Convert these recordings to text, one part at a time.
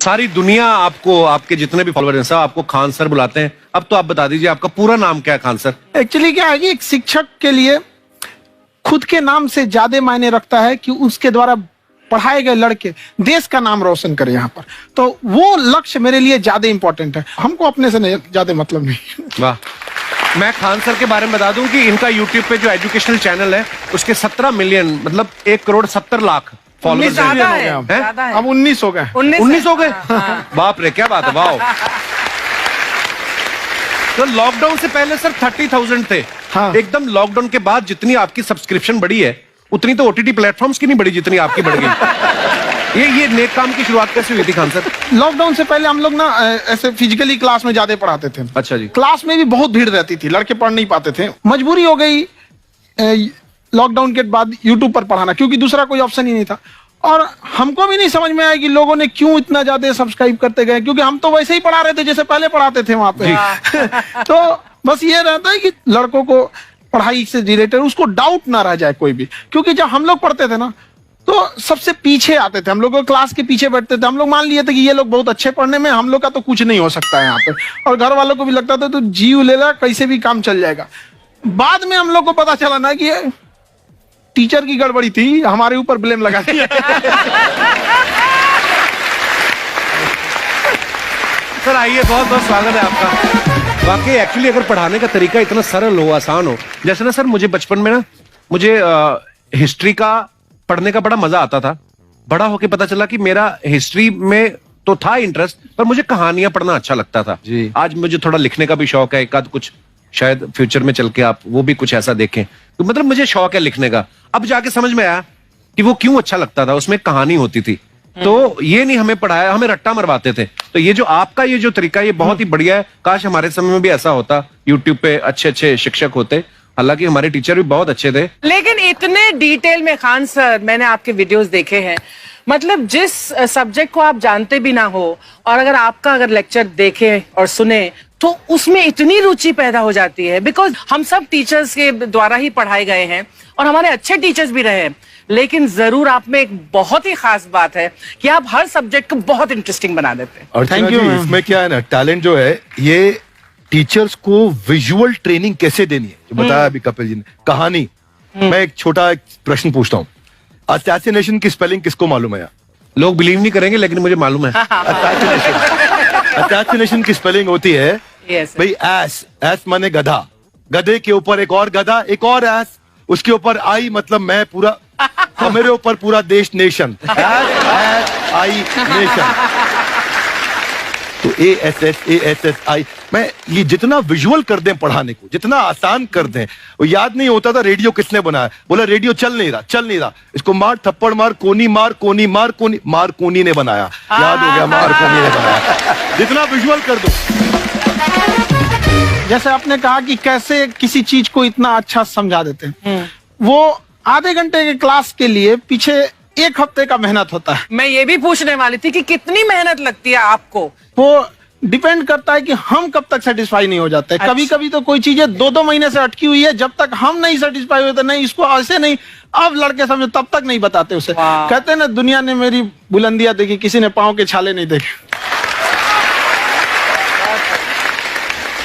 सारी दुनिया आपको, आपके जितने भी फॉलोअर हैं सब आपको खान सर बुलाते हैं। अब तो आप बता दीजिए आपका पूरा नाम क्या है खान सर? एक्चुअली क्या है कि एक शिक्षक के लिए खुद के नाम से ज्यादा मायने रखता है कि उसके द्वारा पढ़ाए गए लड़के देश का नाम रोशन करें यहाँ पर, तो वो लक्ष्य मेरे लिए ज्यादा इंपॉर्टेंट है। हमको अपने से नहीं ज्यादा मतलब नहीं। वाह। मैं खान सर के बारे में बता दूं कि इनका यूट्यूब पे जो एजुकेशनल चैनल है उसके 17 मिलियन मतलब 1,70,00,000 फॉलोअर्स हैं। अब 19 हो गए। 19 हो गए। बाप रे, क्या बात है, वाह। तो लॉकडाउन से पहले सर 30,000 थे। हाँ। एकदम लॉकडाउन के बाद जितनी आपकी सब्सक्रिप्शन बढ़ी है उतनी तो ओटीटी प्लेटफॉर्म्स की नहीं बढ़ी जितनी आपकी बढ़ गई। ये नेक काम की शुरुआत कैसे हुई थी खान सर? लॉकडाउन से पहले हम लोग ना ऐसे फिजिकली क्लास में ज्यादा पढ़ाते थे। अच्छा जी। क्लास में भी बहुत भीड़ रहती थी, लड़के पढ़ नहीं पाते थे। मजबूरी हो गई लॉकडाउन के बाद यूट्यूब पर पढ़ाना, क्योंकि दूसरा कोई ऑप्शन ही नहीं था। और हमको भी नहीं समझ में आया कि लोगों ने क्यों इतना ज्यादा सब्सक्राइब करते गए, क्योंकि हम तो वैसे ही पढ़ा रहे थे जैसे पहले पढ़ाते थे वहां पे। तो बस ये रहता है कि लड़कों को पढ़ाई से रिलेटेड उसको डाउट ना रह जाए कोई भी, क्योंकि जब हम लोग पढ़ते थे ना तो सबसे पीछे आते थे, हम लोग क्लास के पीछे बैठते थे। हम लोग मान लिए थे कि ये लोग बहुत अच्छे पढ़ने में, हम लोग का तो कुछ नहीं हो सकता है यहाँ पे। और घर वालों को भी लगता था तो जीव ले ला, कैसे भी काम चल जाएगा। बाद में हम लोग को पता चला ना कि टीचर की गड़बड़ी थी, हमारे ऊपर ब्लेम लगा दिया। सर आइए, बहुत बहुत स्वागत है आपका। वाकई एक्चुअली अगर पढ़ाने का तरीका इतना सरल हो, आसान हो, जैसे ना सर मुझे बचपन में ना मुझे हिस्ट्री का पढ़ने का बड़ा मजा आता था। बड़ा होके पता चला कि मेरा हिस्ट्री में तो था इंटरेस्ट, पर मुझे कहानियां पढ़ना अच्छा लगता था जी। आज मुझे थोड़ा लिखने का भी शौक है, एक आध कुछ शायद फ्यूचर में चल के आप वो भी कुछ ऐसा देखें, तो मतलब मुझे शौक है लिखने का। अब जाके समझ में आया कि वो क्यों अच्छा लगता था, उसमें कहानी होती थी। तो ये नहीं हमें पढ़ाया, हमें रट्टा मरवाते थे। तो ये जो आपका ये जो तरीका ये बहुत ही बढ़िया है। काश हमारे समय में भी ऐसा होता, यूट्यूब पे अच्छे अच्छे शिक्षक होते। हालांकि हमारे टीचर भी बहुत अच्छे थे, लेकिन इतने डिटेल में खान सर मैंने आपके वीडियोस देखे हैं, मतलब जिस सब्जेक्ट को आप जानते भी ना हो और अगर लेक्चर देखें और सुने तो उसमें इतनी रुचि पैदा हो जाती है। बिकॉज हम सब टीचर्स के द्वारा ही पढ़ाए गए हैं और हमारे अच्छे टीचर्स भी रहे हैं, लेकिन जरूर आप में एक बहुत ही खास बात है कि आप हर सब्जेक्ट को बहुत इंटरेस्टिंग बना देते हैं। और थैंक यू। इसमें क्या है ना, टैलेंट जो है ये टीचर्स को विजुअल ट्रेनिंग कैसे देनी है, जो बताया अभी कपिल जी ने। कहानी, मैं एक छोटा प्रश्न पूछता हूँ, असैसिनेशन की स्पेलिंग किसको मालूम है? लोग बिलीव नहीं करेंगे लेकिन मुझे मालूम है। असैसिनेशन की स्पेलिंग होती है भाई एस माने गधा, गधे के ऊपर एक और गधा, एक और एस, उसके ऊपर आई मतलब मैं पूरा, मेरे ऊपर पूरा देश नेशन, एस आई नेशन। तो ASSASSI मैं ये जितना विजुअल कर दें पढ़ाने को, जितना आसान कर दें। वो याद नहीं होता था रेडियो किसने बनाया, बोला रेडियो चल नहीं रहा, इसको मार थप्पड़ मार, कोनी मार, कोनी मार, कोनी मार, कोनी ने बनाया। याद हो गया, मार कोनी ने बनाया। जितना विजुअल कर दो। जैसे आपने कहा कि कैसे किसी चीज को इतना अच्छा समझा देते हैं, वो आधे घंटे के क्लास के लिए पीछे 1 हफ्ते का मेहनत होता है। मैं ये भी पूछने वाली थी कि कितनी मेहनत लगती है आपको। वो डिपेंड करता है कि हम कब तक सेटिस्फाई नहीं हो जाते। अच्छा। कभी कभी तो कोई चीजें 2-2 महीने से अटकी हुई है, जब तक हम नहीं सेटिस्फाई होते, नहीं इसको ऐसे नहीं, अब लड़के समझो तब तक नहीं बताते उसे। कहते हैं ना, दुनिया ने मेरी बुलंदियां देखी, किसी ने पांव के छाले नहीं देखे।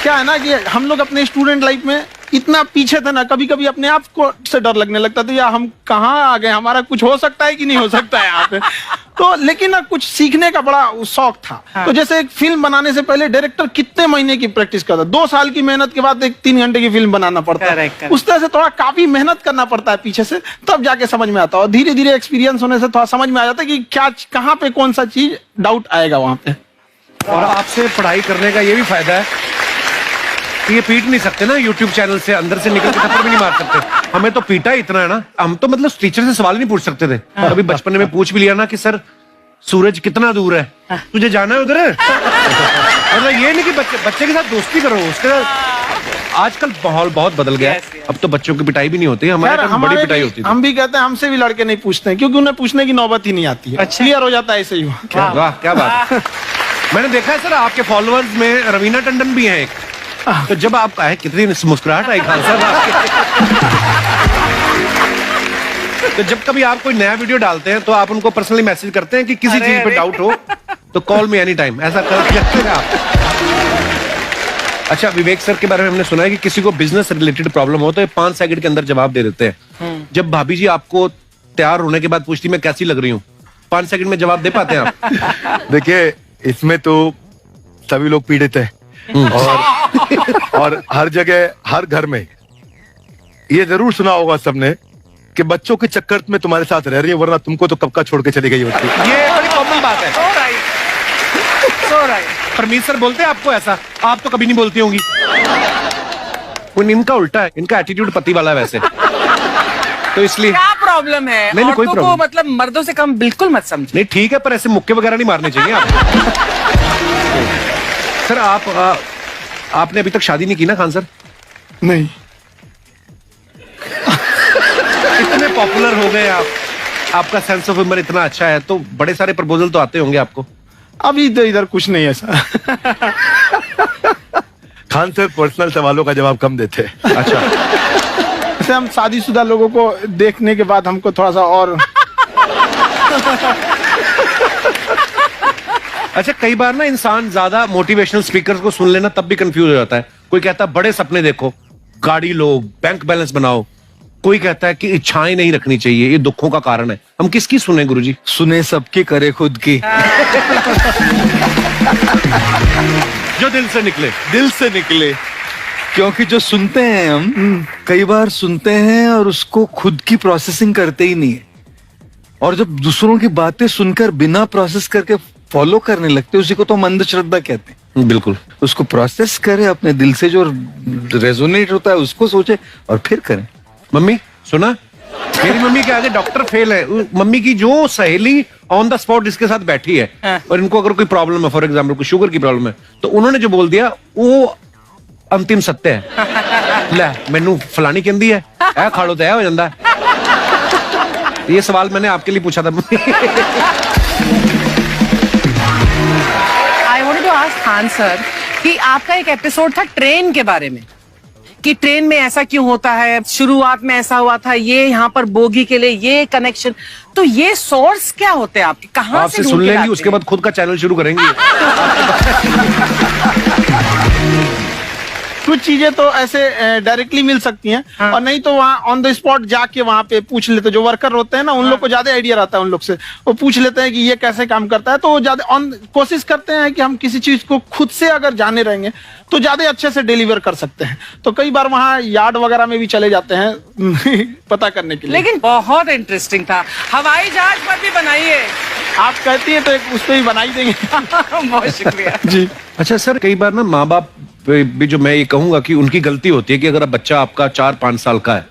क्या है ना कि हम लोग अपने स्टूडेंट लाइफ में इतना पीछे थे ना, कभी कभी अपने आप को से डर लगने लगता था, या हम कहाँ आ गए, हमारा कुछ हो सकता है कि नहीं हो सकता है यहाँ पे। तो लेकिन ना कुछ सीखने का बड़ा शौक था। हाँ। तो जैसे एक फिल्म बनाने से पहले डायरेक्टर कितने महीने की प्रैक्टिस करता है, 2 साल की मेहनत के बाद एक 3 घंटे की फिल्म बनाना पड़ता है। उस तरह से थोड़ा काफी मेहनत करना पड़ता है पीछे से, तब जाके समझ में आता है। और धीरे धीरे एक्सपीरियंस होने से थोड़ा समझ में आ जाता है कि क्या कहाँ पे कौन सा चीज डाउट आएगा वहां पे। और आपसे पढ़ाई करने का ये भी फायदा है कि ये पीट नहीं सकते ना यूट्यूब चैनल से, अंदर से निकल के थप्पड़ भी नहीं मार सकते। हमें तो पीटा इतना है ना, हम तो मतलब टीचर से सवाल नहीं पूछ सकते थे। कभी बचपन में पूछ भी लिया ना कि सर सूरज कितना दूर है, तुझे जाना है उधर। मतलब ये नहीं कि बच्चे के साथ दोस्ती करो, उसके साथ। आजकल माहौल बहुत बदल गया है, अब तो बच्चों की पिटाई भी नहीं होती, हमारे टाइम बड़ी पिटाई होती थी। हम भी कहते हैं, हमसे भी लड़के नहीं पूछते हैं, क्योंकि उन्हें पूछने की नौबत ही नहीं आती है। क्लियर हो जाता है ऐसे ही। वाह क्या बात है। मैंने देखा है सर आपके फॉलोअर्स में रवीना टंडन भी है एक, तो जब आप आए कितनी मुस्कुराहट आई खान साहब आपके। तो जब कभी आप कोई नया वीडियो डालते हैं तो आप उनको पर्सनली मैसेज करते हैं कि किसी चीज पे डाउट हो तो कॉल मी एनी टाइम, ऐसा करते हैं आप। अच्छा, विवेक सर के बारे में हमने सुना है कि किसी को बिजनेस रिलेटेड प्रॉब्लम हो तो ये 5 सेकंड के अंदर जवाब दे देते हैं। जब भाभी जी आपको तैयार होने के बाद पूछती मैं कैसी लग रही हूँ, 5 सेकंड में जवाब दे पाते हैं आप? देखिए, इसमें तो सभी लोग पीड़ित हैं और हर जगह, हर घर में ये जरूर सुना होगा सबने कि बच्चों के चक्कर में तुम्हारे साथ रह रही है, वरना तुमको तो कब का छोड़ के चली गई होती। ये बड़ी कॉमन बात है। So right. परमीत सर बोलते हैं आपको ऐसा? आप तो कभी नहीं बोलती होंगी। इनका उल्टा है, इनका एटीट्यूड पति वाला है वैसे, तो इसलिए। क्या प्रॉब्लम है? नहीं, कोई औरतों प्रॉब्लम को मतलब मर्दों से कम बिल्कुल मत समझो। नहीं, ठीक है, पर ऐसे मुक्के वगैरह नहीं मारने चाहिए आप। सर आपने अभी तक शादी नहीं की ना खान सर? नहीं। इतने पॉपुलर हो गए आप, आपका सेंस ऑफ ह्यूमर इतना अच्छा है, तो बड़े सारे प्रपोजल तो आते होंगे आपको। अभी तो इधर कुछ नहीं है सर। खान सर पर्सनल सवालों का जवाब कम देते हैं। अच्छा, जैसे हम शादीशुदा लोगों को देखने के बाद हमको थोड़ा सा और अच्छा, कई बार ना इंसान ज्यादा मोटिवेशनल स्पीकर्स को सुन लेना तब भी कंफ्यूज हो जाता है। कोई कहता है बड़े सपने देखो, गाड़ी लो, बैंक बैलेंस बनाओ। कोई कहता है कि इच्छाएं नहीं रखनी चाहिए, ये दुखों का कारण है। हम किसकी सुने गुरुजी? सुने सबकी, करे खुद की। जो दिल से निकले। दिल से निकले, क्योंकि जो सुनते हैं हम कई बार सुनते हैं और उसको खुद की प्रोसेसिंग करते ही नहीं है, और जब दूसरों की बातें सुनकर बिना प्रोसेस करके फॉलो करने लगते, उसी को तो हम अंधश्रद्धा कहते हैं। बिल्कुल। उसको प्रोसेस करे, अपने दिल से जो रेजोनेट होता है उसको सोचे और फिर करें। मम्मी सुना, मेरी मम्मी के आगे डॉक्टर फेल है। मम्मी की जो सहेली ऑन द स्पॉट जिसके साथ बैठी है, और इनको अगर कोई प्रॉब्लम है, फॉर एग्जाम्पल कोई शुगर की प्रॉब्लम है, तो उन्होंने जो बोल दिया वो अंतिम सत्य है। ले मैनू फलानी कहती है, ऐ खाड़ो तो ऐ हो जाता है। ये सवाल मैंने आपके लिए पूछा था। I wanted to ask Khan sir कि आपका एक एपिसोड था ट्रेन के बारे में, कि ट्रेन में ऐसा क्यों होता है, शुरुआत में ऐसा हुआ था, ये यहाँ पर बोगी के लिए ये कनेक्शन, तो ये सोर्स क्या होते हैं आपके, कहाँ से आपसे ढूंढ सुन के लेंगी, लाते उसके हैं? बाद खुद का चैनल शुरू करेंगी। कुछ चीजें तो ऐसे डायरेक्टली मिल सकती हैं, और नहीं तो वहाँ ऑन द स्पॉट जाके वहाँ पे पूछ लेते। जो वर्कर होते हैं ना, उन लोग को ज्यादा आइडिया रहता है, उन लोग से वो पूछ लेते हैं कि ये कैसे काम करता है, तो वो ज्यादा कोशिश करते हैं कि हम किसी चीज को खुद से अगर जाने रहेंगे तो ज्यादा अच्छे से डिलीवर कर सकते हैं। तो कई बार वहाँ यार्ड वगैरह में भी चले जाते हैं पता करने के लिए। लेकिन बहुत इंटरेस्टिंग था। हवाई जहाज पर भी बनाइए। आप कहती है तो एक उस पर भी बना ही देंगे। बहुत शुक्रिया जी। अच्छा सर, कई बार ना माँ बाप भी, जो मैं ये कहूंगा कि उनकी गलती होती है कि अगर बच्चा आपका 4-5 साल का है,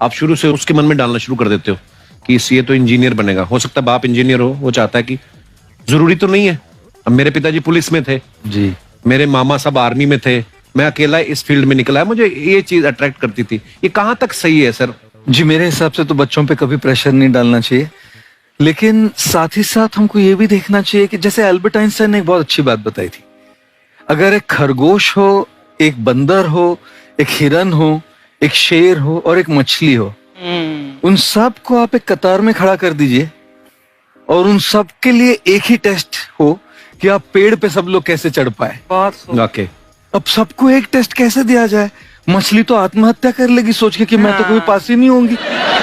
आप शुरू से उसके मन में डालना शुरू कर देते हो कि ये तो इंजीनियर बनेगा। हो सकता है बाप इंजीनियर हो, वो चाहता है कि जरूरी तो नहीं है। अब मेरे पिताजी पुलिस में थे जी, मेरे मामा सब आर्मी में थे, मैं अकेला इस फील्ड में निकला है, मुझे ये चीज अट्रैक्ट करती थी। ये कहाँ तक सही है सर? जी मेरे हिसाब से तो बच्चों पे कभी प्रेशर नहीं डालना चाहिए, लेकिन साथ ही साथ हमको ये भी देखना चाहिए कि जैसे एल्बर्ट आइंस्टाइन ने एक बहुत अच्छी बात बताई थी, अगर एक खरगोश हो, एक बंदर हो, एक हिरन हो, एक शेर हो और एक मछली हो, उन सब को आप एक कतार में खड़ा कर दीजिए और उन सब के लिए एक ही टेस्ट हो कि आप पेड़ पे सब लोग कैसे चढ़ पाए। बहुत ओके, अब सबको एक टेस्ट कैसे दिया जाए? मछली तो आत्महत्या कर लेगी सोच के कि मैं तो कभी पास ही नहीं होंगी,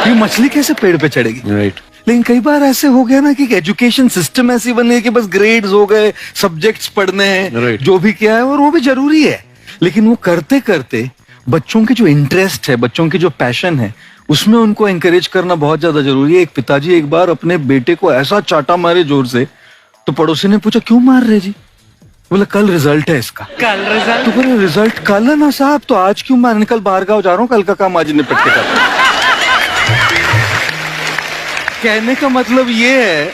ये मछली कैसे पेड़ पे चढ़ेगी? राइट। लेकिन कई बार ऐसे हो गया ना कि एजुकेशन सिस्टम ऐसी बनी है कि बस ग्रेड्स हो गए, सब्जेक्ट्स पढ़ने हैं, Right. जो भी किया है, और वो भी जरूरी है, लेकिन वो करते करते बच्चों की जो इंटरेस्ट है, बच्चों की जो पैशन है, उसमें उनको एंकरेज करना बहुत ज्यादा जरूरी है। एक पिताजी एक बार अपने बेटे को ऐसा चाटा मारे जोर से, तो पड़ोसी ने पूछा क्यों मार रहे जी? बोला कल रिजल्ट है इसका। कल रिजल्ट? तो बोले रिजल्ट कल है ना साहब, तो आज क्यों मारने? कल बाहर गाँव जा रहा हूँ, कल का काम आज निपट के करता हूं। कहने का मतलब ये है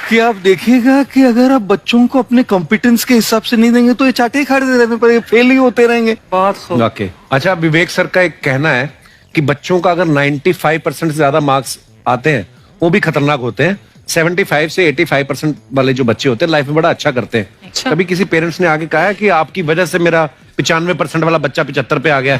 कि आप देखिएगा कि अगर आप बच्चों को अपने कॉम्पिटेंस के हिसाब से नहीं देंगे तो ये चाटे खा रहने पर फेल ही होते रहेंगे। बहुत खूब। ओके। अच्छा, विवेक सर का एक कहना है कि बच्चों का अगर 95% से ज्यादा मार्क्स आते हैं वो भी खतरनाक होते हैं। 75 से 85% वाले जो बच्चे होते हैं लाइफ में बड़ा अच्छा करते हैं। अच्छा। कभी किसी पेरेंट्स ने आके कहा है कि आपकी वजह से मेरा 95% वाला बच्चा 75 पे आ गया?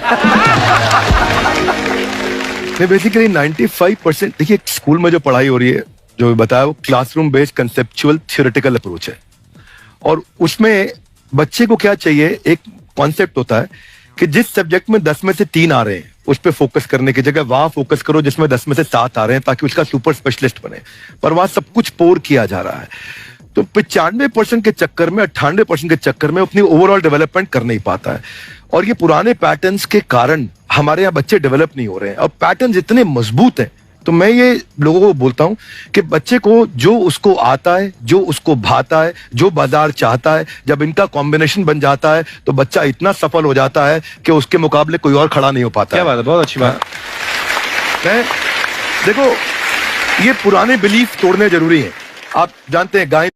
बेसिकली 95%, देखिए स्कूल में जो पढ़ाई हो रही है, जो बताया, वो classroom based conceptual theoretical approach है। और उसमें बच्चे को क्या चाहिए, एक कॉन्सेप्ट होता है कि जिस सब्जेक्ट में 10 में से 3 आ रहे हैं उस पर फोकस करने की जगह वहां फोकस करो जिसमें 10 में से 7 आ रहे हैं, ताकि उसका सुपर स्पेशलिस्ट बने। पर वहां सब कुछ पोर किया जा रहा है, तो 95% के चक्कर में, 98% के चक्कर में अपनी ओवरऑल डेवलपमेंट कर नहीं पाता है। और ये पुराने पैटर्न्स के कारण हमारे यहाँ बच्चे डेवलप नहीं हो रहे हैं। अब पैटर्न्स इतने मजबूत हैं, तो मैं ये लोगों को बोलता हूं कि बच्चे को जो उसको आता है, जो उसको भाता है, जो बाजार चाहता है, जब इनका कॉम्बिनेशन बन जाता है तो बच्चा इतना सफल हो जाता है कि उसके मुकाबले कोई और खड़ा नहीं हो पाता। क्या बात है, बहुत अच्छी बात। मैं देखो, ये पुराने बिलीफ तोड़ने जरूरी है। आप जानते हैं गाय